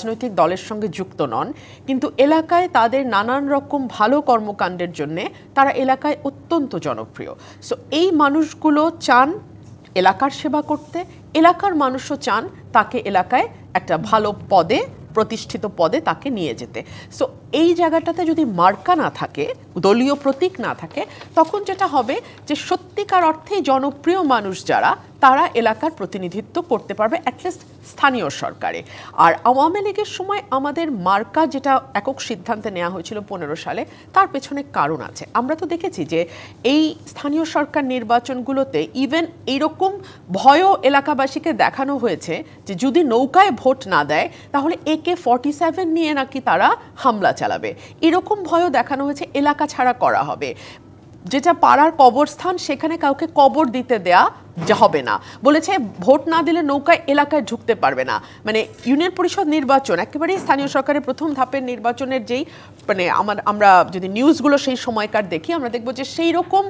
রাজনৈতিক দলের সঙ্গে যুক্ত নন, কিন্তু এলাকায় তাদের নানান রকম ভালো কর্মকাণ্ডের জন্যে তারা এলাকায় অত্যন্ত জনপ্রিয়। সো এই মানুষগুলো চান এলাকার সেবা করতে, এলাকার মানুষও চান তাকে এলাকায় একটা ভালো পদে, প্রতিষ্ঠিত পদে তাকে নিয়ে যেতে। সো এই জায়গাটাতে যদি মার্কা না থাকে, দলীয় প্রতীক না থাকে, তখন যেটা হবে যে সত্যিকার অর্থেই জনপ্রিয় মানুষ যারা, তারা এলাকার প্রতিনিধিত্ব করতে পারবে অ্যাটলিস্ট স্থানীয় সরকারে। আর আওয়ামী লীগের সময় আমাদের মার্কা যেটা একক সিদ্ধান্তে নেওয়া হয়েছিল 15 সালে, তার পেছনে কারণ আছে। আমরা তো দেখেছি যে এই স্থানীয় সরকার নির্বাচনগুলোতে ইভেন এইরকম ভয়ও এলাকাবাসীকে দেখানো হয়েছে যে যদি নৌকায় ভোট না দেয় তাহলে AK-47 নিয়ে নাকি তারা হামলা চালাবে। এরকম ভয়ও দেখানো হয়েছে, এলাকা ছাড়া করা হবে। যেটা পাড়ার কবরস্থান, সেখানে কাউকে কবর দিতে দেয়া হবে না বলেছে। ভোট না দিলে নৌকায় এলাকায় ঢুকতে পারবে না। মানে ইউনিয়ন পরিষদ নির্বাচন একেবারেই স্থানীয় সরকারের প্রথম ধাপের নির্বাচনের যেই মানে আমরা যদি নিউজগুলো সেই সময়কার দেখি, আমরা দেখব যে সেই রকম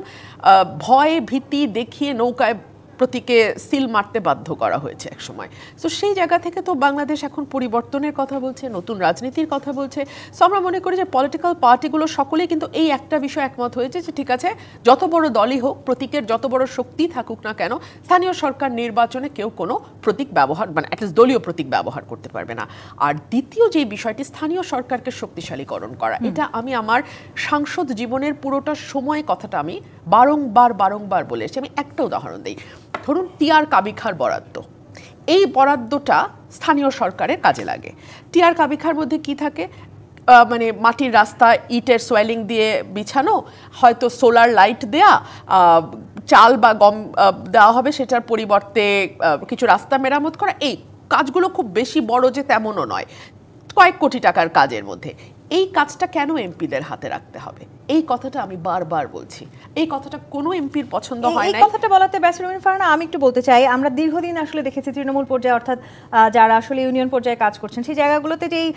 ভয় ভীতি দেখিয়ে নৌকায় প্রতীকে সিল মারতে বাধ্য করা হয়েছে এক সময়। সো সেই জায়গা থেকে তো বাংলাদেশ এখন পরিবর্তনের কথা বলছে, নতুন রাজনীতির কথা বলছে। সো আমরা মনে করি যে পলিটিক্যাল পার্টিগুলো সকলেই কিন্তু এই একটা বিষয় একমত হয়েছে যে ঠিক আছে, যত বড় দলই হোক, প্রতীকের যত বড় শক্তি থাকুক না কেন, স্থানীয় সরকার নির্বাচনে কেউ কোনো প্রতীক ব্যবহার মানে অ্যাটলিস্ট দলীয় প্রতীক ব্যবহার করতে পারবে না। আর দ্বিতীয় যে বিষয়টি, স্থানীয় সরকারকে শক্তিশালীকরণ করা, এটা আমি আমার সাংসদ জীবনের পুরোটা সময় কথাটা আমি বারংবার বলে এসেছি। আমি একটা উদাহরণ দিই। ধরুন টিআর কাবিখার বরাদ্দ, এই বরাদ্দটা স্থানীয় সরকারের কাজে লাগে। টিআর কাবিখার মধ্যে কি থাকে? মানে মাটির রাস্তা ইটের সোয়েলিং দিয়ে বিছানো, হয়তো সোলার লাইট দেয়া, চাল বা গম দেওয়া হবে, সেটার পরিবর্তে কিছু রাস্তা মেরামত করা। এই কাজগুলো খুব বেশি বড় যে তেমনও নয়, কয়েক কোটি টাকার কাজের মধ্যে। এই কাজটা কেন এমপিদের হাতে রাখতে হবে? এই কথাটা আমি বারবার বলছি। এই কথাটা কোনো এমপির পছন্দ হয় না। এই কথাটা বলাতে ব্যাসরুমিন ফারহানা আমি একটু বলতে চাই, আমরা দীর্ঘদিন আসলে দেখেছি তৃণমূল পর্যায়ে অর্থাৎ যারা আসলে ইউনিয়ন পর্যায়ে কাজ করছেন, সেই জায়গাগুলোতে যেই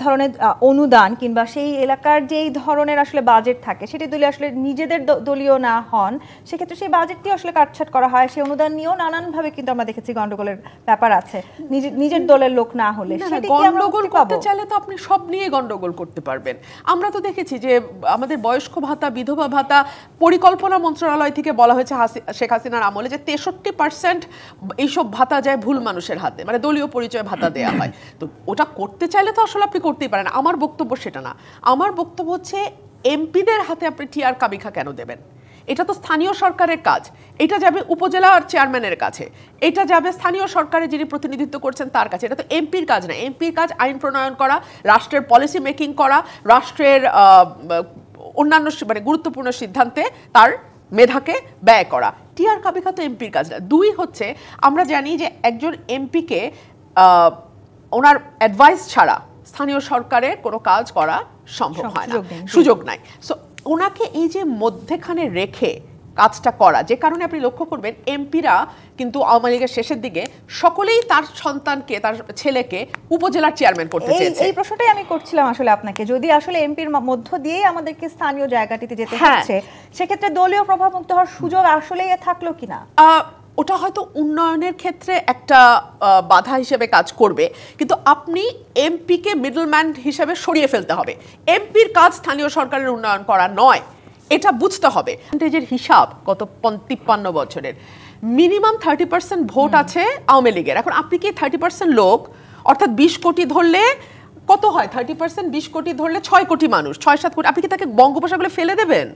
ধরনের অনুদান কিংবা সেই এলাকার যেই ধরনের আসলে বাজেট থাকে, সেটি দলীয় আসলে নিজেদের দলীয় না হন, সেক্ষেত্রে সেই বাজেটটি আসলে কাটছাট করা হয়। সেই অনুদান নিয়েও নানানভাবে কিন্তু আমরা দেখেছি গন্ডগোলের ব্যাপার আছে, নিজের দলের লোক না হলে। গন্ডগোল করতে চাইলে তো আপনি সব নিয়ে গন্ডগোল করতে পারবেন। আমরা তো দেখেছি যে আমাদের বয়স্ক ভাতা, বিধবা ভাতা পরিকল্পনা মন্ত্রণালয় থেকে বলা হয়েছে শেখ হাসিনার আমলে যে 63% এইসব ভাতা যায় ভুল মানুষের হাতে, মানে দলীয় পরিচয় ভাতা দেয়া হয়। তো ওটা করতে চাইলে তো আসলে আপনি করতেই পারেন। আমার বক্তব্য সেটা না। আমার বক্তব্য হচ্ছে এমপিদের হাতে আপনি টিআর কাবিখা কেন দেবেন? এটা তো স্থানীয় সরকারের কাজ। এটা যাবে উপজেলার চেয়ারম্যানের কাছে, এটা যাবে স্থানীয় সরকারের যিনি প্রতিনিধিত্ব করছেন তার কাছে। এটা তো এমপির কাজ না। এমপির কাজ আইন প্রণয়ন করা, রাষ্ট্রের পলিসি মেকিং করা, রাষ্ট্রের অন্যান্য মানে গুরুত্বপূর্ণ সিদ্ধান্তে তার মেধাকে ব্যয় করা। টিআর কাবিখা তো এমপির কাজ না। দুই হচ্ছে, আমরা জানি যে একজন এমপিকে ওনার অ্যাডভাইস ছাড়া স্থানীয় সরকারের কোনো কাজ করা সম্ভব হয় না, সুযোগ নাই। সো ওনাকে এই যে মধ্যেখানে রেখে কাজটা করা, যে কারণে আপনি লক্ষ্য করবেন এমপিরা কিন্তু আওয়ামী লীগের শেষের দিকে সকলেই তার সন্তানকে, তার ছেলেকে উপজেলার চেয়ারম্যান করতে চেয়েছে। এই প্রশ্নটাই আমি করছিলাম আসলে আপনাকে, যদি আসলে এমপির মধ্য দিয়েই আমাদেরকে স্থানীয় জায়গাটিতে যেতে হচ্ছে, সেক্ষেত্রে দলীয় প্রভাবমুক্ত হওয়ার সুযোগ আসলেই থাকলো কিনা? ওটা হয়তো উন্নয়নের ক্ষেত্রে একটা বাধা হিসেবে কাজ করবে, কিন্তু আপনি এমপিকে মিডলম্যান হিসেবে সরিয়ে ফেলতে হবে। এমপির কাজ স্থানীয় সরকারের উন্নয়ন করা নয়, এটা বুঝতে হবে। পার্সেন্টেজের হিসাব গত 53 বছরের মিনিমাম 30% ভোট আছে আওয়ামী লীগের। এখন আপনি কি 30% লোক, অর্থাৎ 20 কোটি ধরলে কত হয়? 30% 20 কোটি ধরলে 6 কোটি মানুষ, 6-7 কোটি, আপনি কি তাকে বঙ্গোপসাগরে ফেলে দেবেন?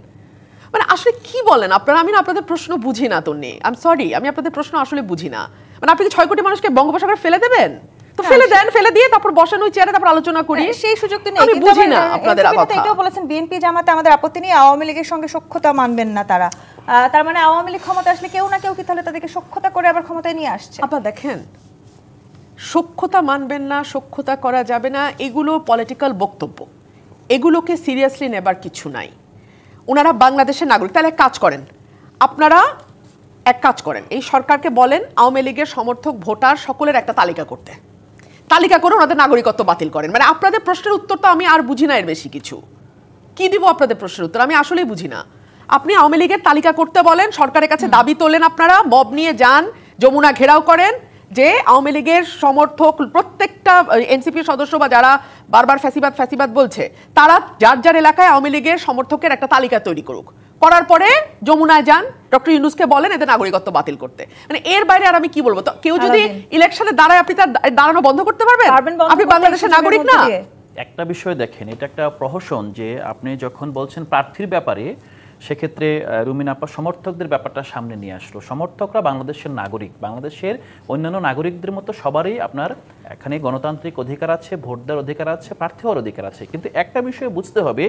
মানে আসলে কি বলেন আপনারা? আমি না আপনাদের প্রশ্ন বুঝি না তন্নি, আই এম সরি, আমি আপনাদের প্রশ্ন আসলে বুঝি না। মানে আপনি কি 6 কোটি মানুষকে বঙ্গোপসাগরে ফেলে দেবেন? তো ফেলে দেন, ফেলে দিয়ে তারপর বসানো চেয়ারে তারপর আলোচনা করি। সেই সুযোগ তো নেই। আমি বুঝি না আপনাদের কথা। এটাও বলেছেন বিএনপি জামাতে আমাদের আপত্তি নেই, আওয়ামী লীগের সঙ্গে সখ্যতা মানবেন না তারা। তার মানে আওয়ামী লীগ ক্ষমতা আসলে কেউ না কেউ কি তাহলে তাদেরকে সখ্যতা করে আবার ক্ষমতায় নিয়ে আসছে? আপনারা দেখেন, সখ্যতা মানবেন না, সখ্যতা করা যাবে না, এগুলো পলিটিক্যাল বক্তব্য, এগুলোকে সিরিয়াসলি নেবার কিছু নাই। ওনারা বাংলাদেশের নাগরিক। তাহলে কাজ করেন, আপনারা এক কাজ করেন, এই সরকারকে বলেন আওয়ামী লীগের সমর্থক ভোটার সকলের একটা তালিকা করতে, তালিকা করে ওনাদের নাগরিকত্ব বাতিল করেন। মানে আপনাদের প্রশ্নের উত্তর তো আমি আর বুঝি না, এর বেশি কিছু কি দিব আপনাদের প্রশ্নের উত্তর? আমি আসলেই বুঝি না। আপনি আওয়ামী লীগের তালিকা করতে বলেন, সরকারের কাছে দাবি তোলেন, আপনারা মব নিয়ে যান, যমুনা ঘেরাও করেন, যে আওয়ামী লীগের সমর্থক প্রত্যেকটা এনসিপির সদস্য বা যারা বারবার ফ্যাসিবাদ ফ্যাসিবাদ বলছে, তারা যার যার এলাকায় আওয়ামী লীগের সমর্থকের একটা তালিকা তৈরি করুক, করার পরে যমুনায় যান, ডক্টর ইউনূসকে বলেন এদের নাগরিকত্ব বাতিল করতে। মানে এর বাইরে আর আমি কি বলবো? তো কেউ যদি ইলেকশনে দাঁড়ায়, আপনি তার দাঁড়ানো বন্ধ করতে পারবেন? আপনি বাংলাদেশের নাগরিক না? একটা বিষয় দেখেন, এটা একটা প্রহসন যে আপনি যখন বলছেন প্রার্থীর ব্যাপারে, সেক্ষেত্রে রুমিন আপা সমর্থকদের ব্যাপারটা সামনে নিয়ে আসলো। সমর্থকরা বাংলাদেশের নাগরিক, বাংলাদেশের অন্যান্য নাগরিকদের মতো সবারই আপনার এখানে গণতান্ত্রিক অধিকার আছে, ভোট দেওয়ার অধিকার আছে, প্রার্থী হওয়ার অধিকার আছে। কিন্তু একটা বিষয় বুঝতে হবে,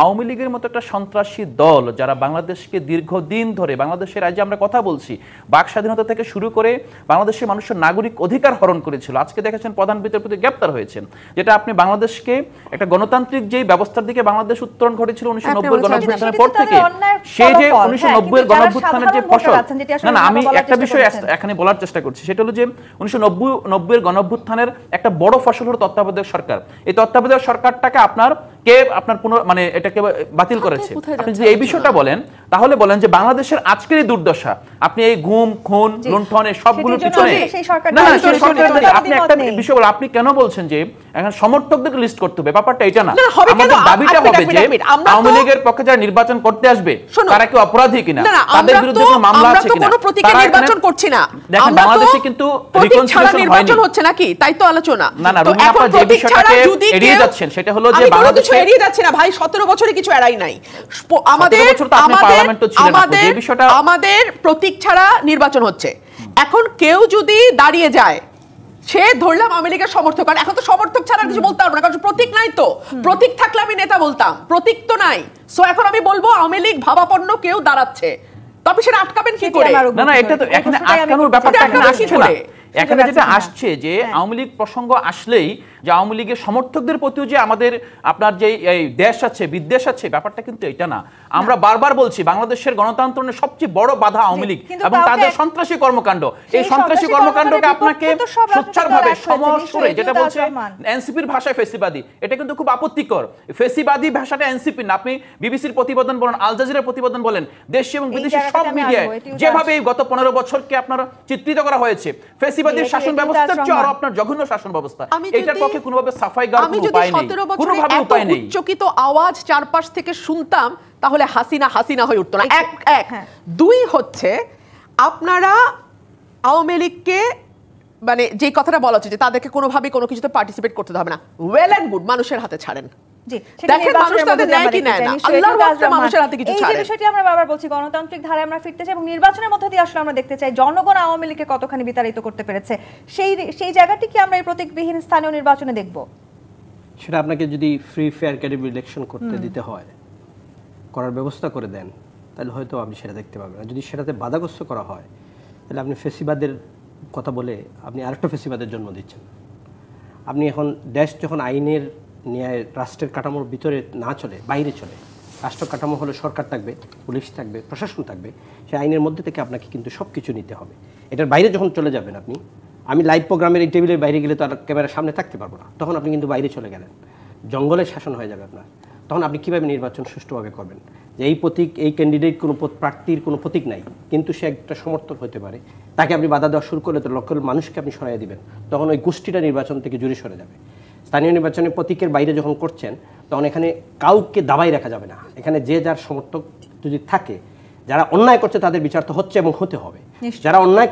আওয়ামী লীগের মতো একটা সন্ত্রাসী দল যারা বাংলাদেশকে দীর্ঘদিন ধরে, বাংলাদেশের রাজ্যে আমরা কথা বলছি, বাক স্বাধীনতা থেকে শুরু করে বাংলাদেশের মানুষের নাগরিক অধিকার হরণ করেছিল। আজকে দেখেছেন প্রধান বিচারপতি গ্রেপ্তার হয়েছেন, যেটা আপনি বাংলাদেশকে একটা গণতান্ত্রিক যেই ব্যবস্থার দিকে বাংলাদেশ উত্তরণ ঘটেছিল 1990 গণঅভ্যুত্থানের পর থেকে, সেই যে 1990 গণঅভ্যুত্থানের যে ফসল, না আমি একটা বিষয় এখানে বলার চেষ্টা করছি, সেটা হলো যে 1990 গণঅভ্যুত্থানের একটা বড় ফসল হলো তত্ত্বাবধায়ক সরকার। এই তত্ত্বাবধায়ক সরকারটাকে আপনার মানে এটাকে বাতিল করেছে। আপনি যদি এই বিষয়টা বলেন, তাহলে বলেন যে বাংলাদেশের আজকের এই দুর্দশা, আপনি এই গুম খুন লুণ্ঠন এই সবগুলোর পিছনে, না না সেই সরকার, আপনি একটা বিষয় বলেন, আপনি কেন বলছেন যে এখন সমর্থকদের লিস্ট করতে হবে? ব্যাপারটা এটা না, আমাদের দাবিটা হবে যে আওয়ামী লীগের পক্ষে যারা নির্বাচন করতে আসবে তারা কি অপরাধী কিনা, তাদের বিরুদ্ধে কোনো মামলা আছে কিনা। আমরা তো কোনো প্রতীকে নির্বাচন করছি না, দেখেন বাংলাদেশে কিন্তু রিকনসিলিয়েশন নির্বাচন হচ্ছে নাকি, তাই তো আলোচনা। না না রুমিন আপা যে বিষয়টাকে এড়িয়ে যাচ্ছেন সেটা হলো যে বাংলাদেশে এড়িয়ে যাচ্ছে না ভাই, 17 বছরে কিছু এড়াই নাই। আমাদের প্রতীক ছাড়া নির্বাচন হচ্ছে। এখন কেউ যদি দাঁড়িয়ে যায়, সে ধরলাম আওয়ামী লীগের সমর্থক, কারণ এখন তো সমর্থক ছাড়া কিছু বলতে পারবো না, কারণ প্রতীক নাই। তো প্রতীক থাকলে আমি নেতা বলতাম, প্রতীক তো নাই। সো এখন আমি বলবো আওয়ামী লীগ ভাবাপন্ন কেউ দাঁড়াচ্ছে, তবে সেটা আটকাবেন কি করে? না না এটা তো এখানে আটকানোর ব্যাপারটা এখানে আসছে না। এখানে যেটা আসছে যে আওয়ামী লীগ প্রসঙ্গ আসলেই যে আওয়ামী লীগের সমর্থকদের প্রতিও যে আমাদের আপনার যে এই দেশ আছে, বিদ্বেষ আছে, ব্যাপারটা কিন্তু এটা না। আমরা বারবার বলছি বাংলাদেশের গণতন্ত্রের সবচেয়ে বড় বাধা আওয়ামী লীগ এবং তাদের সন্ত্রাসী কর্মকাণ্ড। এই সন্ত্রাসী কর্মকাণ্ডকে আপনাকে সোচ্চারভাবে সমস্বরে, যেটা বলছে এনসিপির ভাষায় ফেসিবাদী, এটা কিন্তু খুব আপত্তিকর। ফেসিবাদী ভাষাটা এনসিপি না। আপনি বিবিসির প্রতিবেদন বলেন, আল জাজিরার প্রতিবেদন বলেন, দেশীয় এবং বিদেশি সব মিডিয়ায় যেভাবে গত 15 বছরকে আপনার চিত্রিত করা হয়েছে, ফেসিবাদীর শাসন ব্যবস্থার চেয়ে আরো আপনার জঘন্য শাসন ব্যবস্থা। এটার পক্ষে কোনোভাবে সাফাই গাওয়ার কোনো উপায় নেই, কোনোভাবে উপায় নেই। উচ্চকিত আওয়াজ চারপাশ থেকে শুনতাম, তাহলে হাসিনা হাসিনা হয়ে উঠতো না। এক দুই হচ্ছে, আপনারা আওয়ামী লীগকে মানে যে কথাটা বলা হচ্ছে যে তাদেরকে কোনোভাবে কোনো কিছুতে পার্টিসিপেট করতে হবে না, ওয়েল এন্ড গুড, মানুষের হাতে ছাড়েন। গণতান্ত্রিক ধারায় আমরা ফিরতে চাই এবং নির্বাচনের মধ্যে দিয়ে আসলে আমরা দেখতে চাই জনগণ আওয়ামী লীগকে কতখানি বিতাড়িত করতে পেরেছে। সেই জায়গাটি কি আমরা এই প্রতীকবিহীন স্থানীয় নির্বাচনে দেখব? সেটা আপনাকে যদি ফ্রি ফেয়ার ক্যাডেমি ইলেকশন করতে দিতে হয়, করার ব্যবস্থা করে দেন, তাহলে হয়তো আপনি সেটা দেখতে পাবেন। আর যদি সেটাতে বাধাগ্রস্ত করা হয়, তাহলে আপনি ফেসিবাদের কথা বলে আপনি আরেকটা ফেসিবাদের জন্ম দিচ্ছেন। আপনি এখন দেশ যখন আইনের ন্যায় রাষ্ট্রের কাঠামোর ভিতরে না চলে, বাইরে চলে, রাষ্ট্র কাঠামো হলে সরকার থাকবে, পুলিশ থাকবে, প্রশাসন থাকবে, সেই আইনের মধ্যে থেকে আপনাকে কিন্তু সব কিছু নিতে হবে। এটার বাইরে যখন চলে যাবেন আপনি, আমি লাইভ প্রোগ্রামের এই টেবিলের বাইরে গেলে তো আর ক্যামেরার সামনে থাকতে পারবো না, তখন আপনি কিন্তু বাইরে চলে গেলেন, জঙ্গলের শাসন হয়ে যাবে আপনার। তখন আপনি কীভাবে নির্বাচন সুষ্ঠুভাবে করবেন? যে এই প্রতীক, এই ক্যান্ডিডেট কোনো প্রার্থীর কোনো প্রতীক নাই, কিন্তু সে একটা সমর্থক হতে পারে, তাকে আপনি বাধা দেওয়া শুরু করলে তো লক্ষ মানুষকে আপনি সরাইয়া দিবেন, তখন ওই গোষ্ঠীটা নির্বাচন থেকে জুড়ে সরে যাবে। স্থানীয় নির্বাচনে প্রতীকের বাইরে যখন করছেন, তখন এখানে কাউকে দাবাই রাখা যাবে না। এখানে যে যার সমর্থক যদি থাকে, যারা অন্যায় করছে তাদের বিচার তো হচ্ছে এবং হতে হবে, যারা অন্যায়